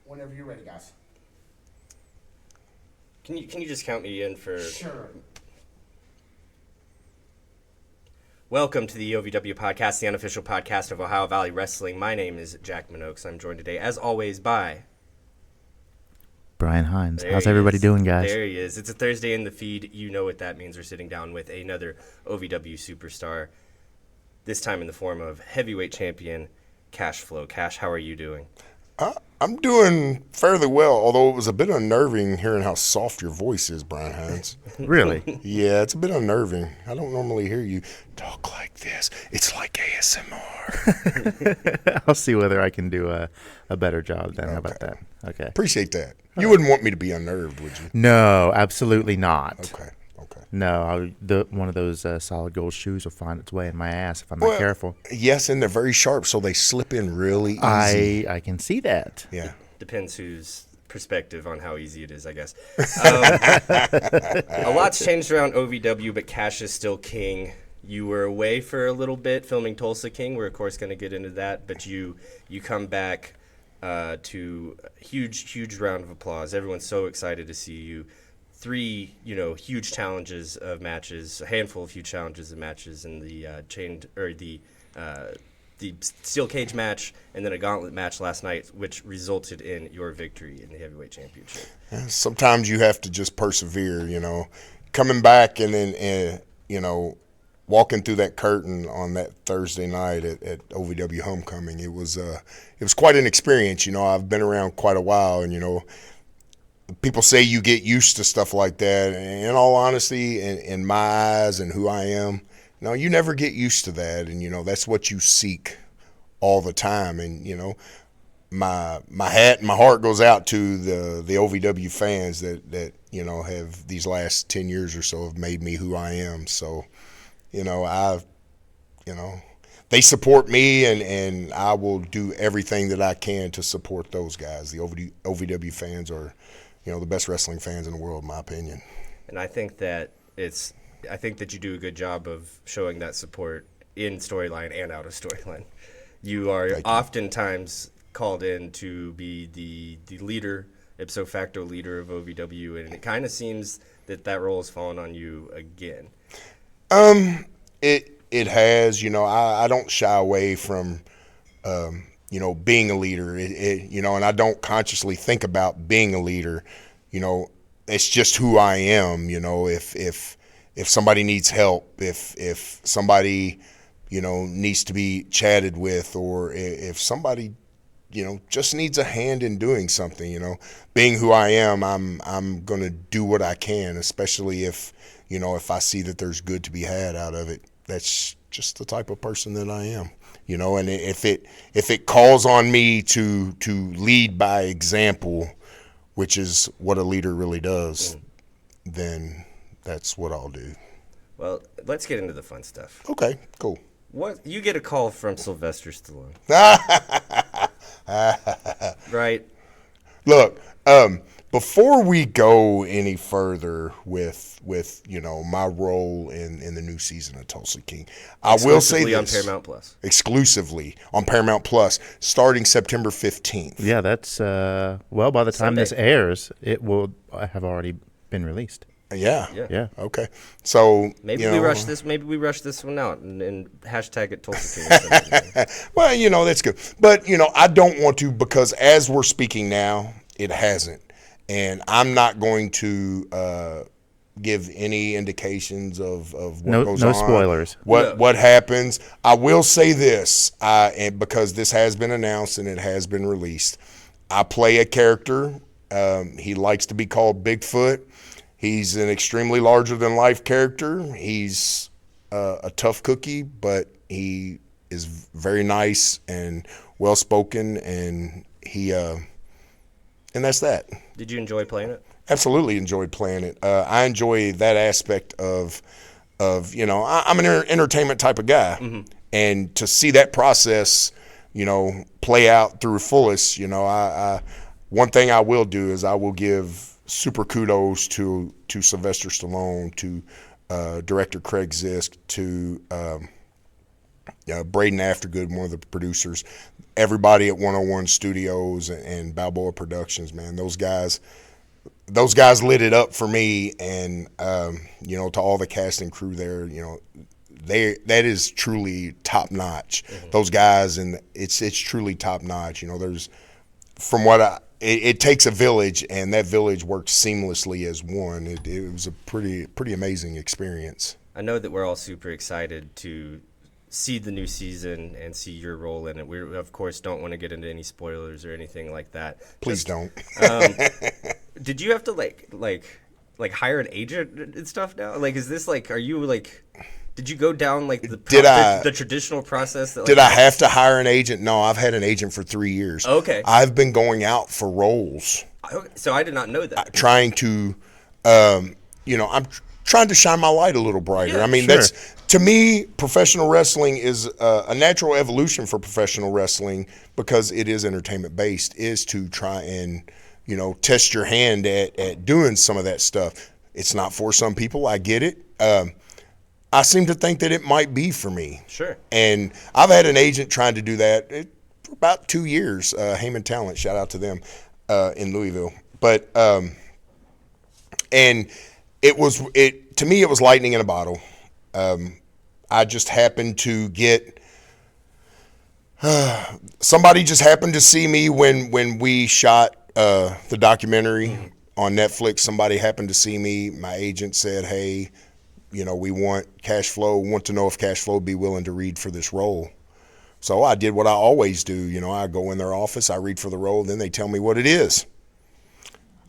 Whenever you're ready, guys. Can you just count me in for? Sure. Welcome to the OVW podcast, the unofficial podcast of Ohio Valley Wrestling. My name is Jack Minogues. I'm joined today, as always, by Brian Hines. How's everybody doing, guys? There he is. It's a Thursday in the feed. You know what that means. We're sitting down with another OVW superstar, this time in the form of heavyweight champion Cash Flow. Cash, how are you doing? I'm doing fairly well, although it was a bit unnerving hearing how soft your voice is, Brian Hines. Really? Yeah, it's a bit unnerving. I don't normally hear you talk like this. It's like ASMR. I'll see whether I can do a better job then. How about that? Okay. Appreciate that. You wouldn't want me to be unnerved, would you? No, absolutely not. Okay. No, one of those solid gold shoes will find its way in my ass if I'm not careful. Yes, and they're very sharp, so they slip in really easy. I can see that. Yeah. Depends whose perspective on how easy it is, I guess. A lot's changed around OVW, but Cash is still king. You were away for a little bit filming Tulsa King. We're, of course, going to get into that, but you come back to huge round of applause. Everyone's so excited to see you. 3, huge challenges of matches, a handful of huge challenges of matches in the the steel cage match, and then a gauntlet match last night, which resulted in your victory in the heavyweight championship. Sometimes you have to just persevere, Coming back and then, walking through that curtain on that Thursday night at OVW Homecoming, it was quite an experience. I've been around quite a while, and, people say you get used to stuff like that. And in all honesty, in my eyes and who I am, no, you never get used to that. And, that's what you seek all the time. And, my hat and my heart goes out to the OVW fans that have these last 10 years or so have made me who I am. So, they support me, and I will do everything that I can to support those guys. The OVW fans are the best wrestling fans in the world, in my opinion. And I think that you do a good job of showing that support in storyline and out of storyline. You are oftentimes called in to be the leader, ipso facto leader of OVW, and it kind of seems that role has fallen on you again. It has. I don't shy away from being a leader, and I don't consciously think about being a leader. It's just who I am. If somebody needs help, if somebody, needs to be chatted with, or if somebody, just needs a hand in doing something, being who I am, I'm going to do what I can, especially if I see that there's good to be had out of it. That's just the type of person that I am. And if it calls on me to lead by example, which is what a leader really does, then that's what I'll do. Well, let's get into the fun stuff. Okay, cool. What you get a call from Sylvester Stallone, right? Look, before we go any further with my role in the new season of Tulsa King, I will say this. On Paramount Plus. Exclusively on Paramount Plus, starting September 15th. Yeah, that's by the time this airs, it will have already been released. Yeah. Okay. So maybe we rush this. Maybe we rush this one out and hashtag it Tulsa King. Well, that's good. But I don't want to, because as we're speaking now, it hasn't, and I'm not going to give any indications of what goes on. No spoilers. What happens. I will say this, and because this has been announced and it has been released, I play a character. He likes to be called Bigfoot. He's an extremely larger-than-life character. He's a tough cookie, but he is very nice and well-spoken, and and that's that. Did you enjoy playing it? Absolutely enjoyed playing it. I enjoy that aspect of I'm an entertainment type of guy, and to see that process, play out through fullest. One thing I will do is I will give super kudos to Sylvester Stallone, to director Craig Zisk, to Braden Aftergood, one of the producers, everybody at 101 Studios and Balboa Productions, man, those guys lit it up for me. And, to all the cast and crew there, that is truly top notch. Mm-hmm. Those guys, and it's truly top notch. There's, from what it takes a village, and that village works seamlessly as one. It was a pretty amazing experience. I know that we're all super excited to see the new season and see your role in it. We, of course, don't want to get into any spoilers or anything like that. Please don't. Did you have to like hire an agent and stuff now? Like, is this like, are you like, did you go down like the traditional process? Did I have to hire an agent? No, I've had an agent for 3 years. Okay. I've been going out for roles. So I did not know that. Trying to, I'm trying to shine my light a little brighter. Yeah, I mean, sure. that's, to me, professional wrestling is a natural evolution for professional wrestling, because it is entertainment based, is to try and, test your hand at doing some of that stuff. It's not for some people. I get it. I seem to think that it might be for me. Sure. And I've had an agent trying to do that for about 2 years. Heyman Talent, shout out to them in Louisville. But and to me it was lightning in a bottle. I just happened to get somebody just happened to see me when we shot the documentary on Netflix. Somebody happened to see me. My agent said, "Hey, we want Cash Flow. Want to know if Cash Flow would be willing to read for this role." So I did what I always do. I go in their office, I read for the role, then they tell me what it is.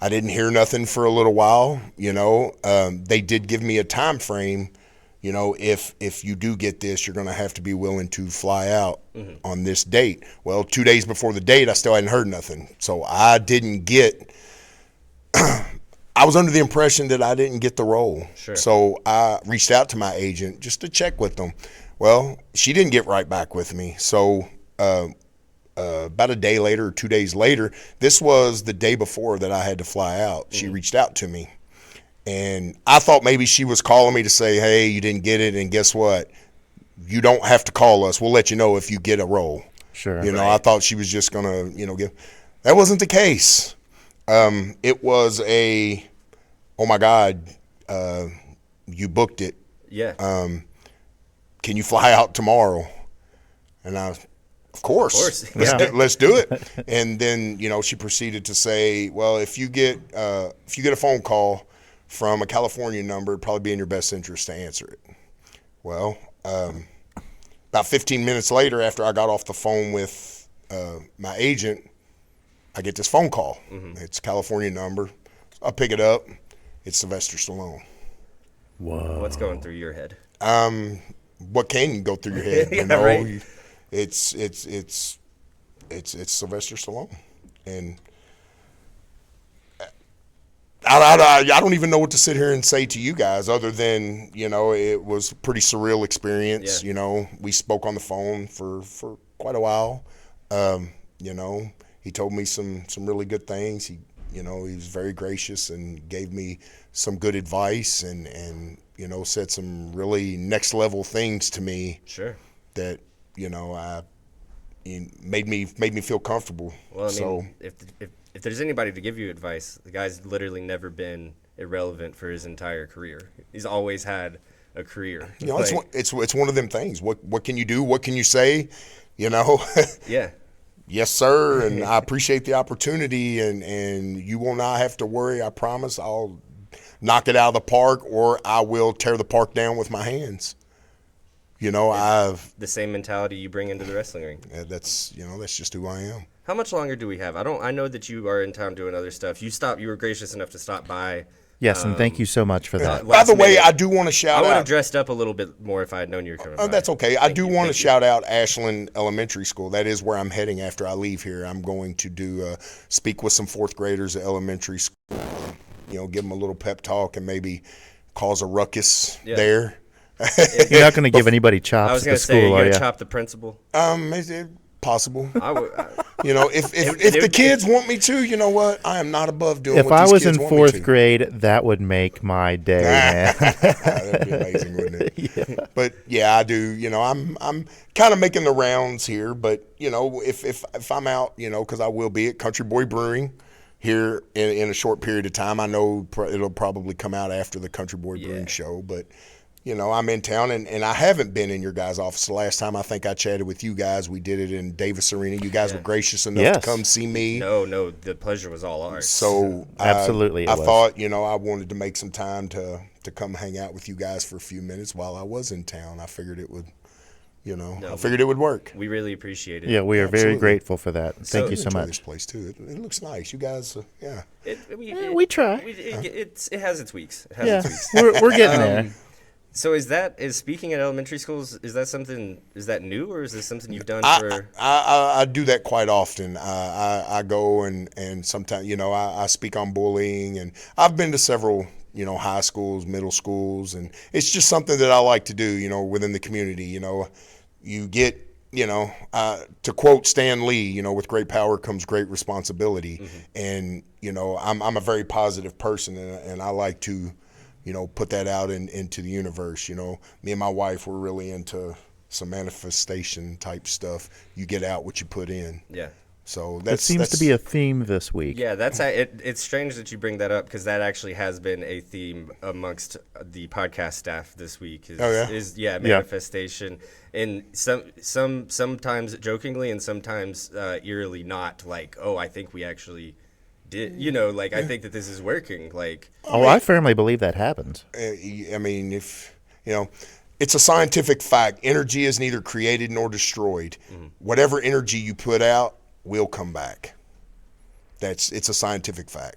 I didn't hear nothing for a little while. They did give me a time frame. If you do get this, you're going to have to be willing to fly out on this date. Well, 2 days before the date, I still hadn't heard nothing. So I didn't get I was under the impression that I didn't get the role. Sure. So I reached out to my agent just to check with them. Well, she didn't get right back with me. So about a day later or 2 days later, this was the day before that I had to fly out. She reached out to me. And I thought maybe she was calling me to say, "Hey, you didn't get it, and guess what? You don't have to call us. We'll let you know if you get a role." Sure. Right. I thought she was just going to, give. That wasn't the case. It was oh my God, you booked it. Yeah. Can you fly out tomorrow? And of course. Let's do it. And then, she proceeded to say, "Well, if you get a phone call from a California number, it'd probably be in your best interest to answer it." Well, about 15 minutes later, after I got off the phone with my agent, I get this phone call. Mm-hmm. It's a California number. I pick it up. It's Sylvester Stallone. Whoa. What's going through your head? What can go through your head? Yeah, right. It's Sylvester Stallone, and I don't even know what to sit here and say to you guys other than, it was a pretty surreal experience. Yeah. We spoke on the phone for quite a while. He told me some really good things. He was very gracious and gave me some good advice and said some really next level things to me. Sure. That, made me feel comfortable. Well, I mean, if there's anybody to give you advice, the guy's literally never been irrelevant for his entire career. He's always had a career. It's one of them things. What can you do? What can you say? Yeah. Yes, sir. And I appreciate the opportunity, and you will not have to worry. I promise. I'll knock it out of the park, or I will tear the park down with my hands. I've the same mentality you bring into the wrestling ring. That's just who I am. How much longer do we have? I know that you are in town doing other stuff. You were gracious enough to stop by. Yes, and thank you so much for that. By the way, I do want to shout out. I would have dressed up a little bit more if I had known you were coming by. That's okay. I do want to shout out Ashland Elementary School. That is where I'm heading after I leave here. I'm going to do speak with some fourth graders at elementary school. Give them a little pep talk and maybe cause a ruckus there. You're not going to give anybody chops I was at going the to say, school, you're are going you? to chop the principal? possible. I If the kids want me to, you know what? I am not above doing If what I these was kids in want me fourth to. grade, that would make my day, man. That'd be amazing, wouldn't it? But yeah, I do. I'm kind of making the rounds here. But if I'm out, because I will be at Country Boy Brewing here in a short period of time. I know it'll probably come out after the Country Boy Brewing show, but. I'm in town, and I haven't been in your guys' office. The last time I think I chatted with you guys, we did it in Davis Arena. You guys were gracious enough to come see me. No, the pleasure was all ours. So Absolutely, I thought, I wanted to make some time to come hang out with you guys for a few minutes while I was in town. I figured it would, I figured it would work. We really appreciate it. Yeah, we are very Absolutely. grateful for that. Thank you so Enjoy much. this place too. It looks nice. You guys, yeah. We try. It has its weeks. It has Yeah, its weeks. we're getting there. So is speaking at elementary schools, is that new, or is this something you've done for? I do that quite often. I go and sometimes, I speak on bullying, and I've been to several, high schools, middle schools, and it's just something that I like to do, within the community. You get, to quote Stan Lee, with great power comes great responsibility. And, I'm a very positive person, and I like to, put that out into the universe. Me and my wife were really into some manifestation type stuff. You get out what you put in. Yeah. So That seems to be a theme this week. Yeah, it's strange that you bring that up, because that actually has been a theme amongst the podcast staff this week. Is manifestation, and sometimes jokingly and sometimes eerily not, like, oh, I think we actually did, I think that this is working, like. I firmly believe that happens. If it's a scientific fact. Energy is neither created nor destroyed. Whatever energy you put out will come back. It's a scientific fact.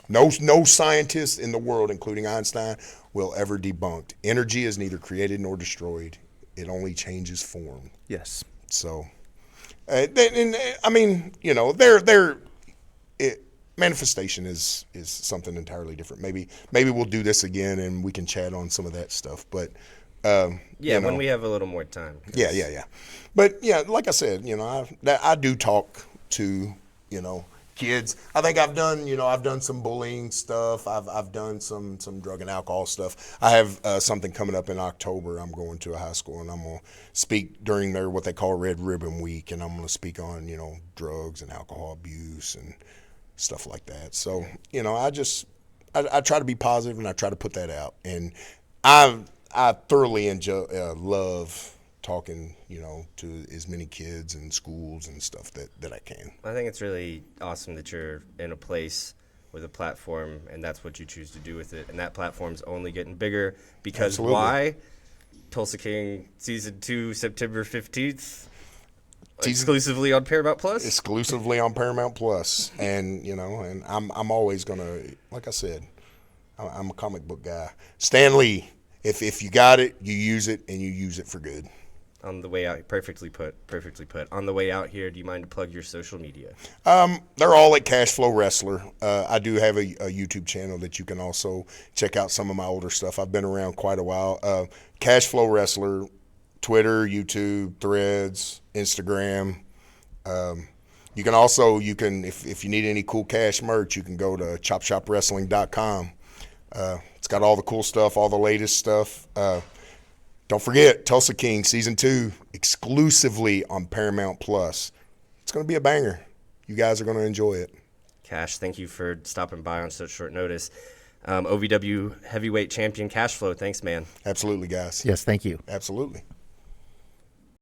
No scientist in the world, including Einstein, will ever debunk. Energy is neither created nor destroyed. It only changes form. Yes. So, manifestation is something entirely different. Maybe we'll do this again and we can chat on some of that stuff. But when we have a little more time. Yeah. But yeah, like I said, I do talk to kids. I think I've done some bullying stuff. I've done some drug and alcohol stuff. I have something coming up in October. I'm going to a high school, and I'm going to speak during their what they call Red Ribbon Week, and I'm going to speak on drugs and alcohol abuse and stuff like that. So I try to be positive, and I try to put that out. And I thoroughly love talking, to as many kids and schools and stuff that I can. I think it's really awesome that you're in a place with a platform, and that's what you choose to do with it. And that platform's only getting bigger because Absolutely. Why? Tulsa King Season 2, September 15th, exclusively on Paramount Plus? Exclusively on Paramount Plus. And, and I'm always going to, like I said, I'm a comic book guy. Stan Lee, if you got it, you use it, and you use it for good. On the way out, perfectly put. On the way out here, do you mind to plug your social media? They're all at Cashflow Wrestler. I do have a YouTube channel that you can also check out some of my older stuff. I've been around quite a while. Cashflow Wrestler, Twitter, YouTube, Threads, Instagram. You can if you need any cool cash merch, you can go to chopshopwrestling.com. It's got all the cool stuff, all the latest stuff. Don't forget, Tulsa King Season 2, exclusively on Paramount Plus. It's going to be a banger. You guys are going to enjoy it. Cash, thank you for stopping by on such short notice. OVW Heavyweight Champion Cashflow, thanks, man. Absolutely, guys. Yes, thank you. Absolutely.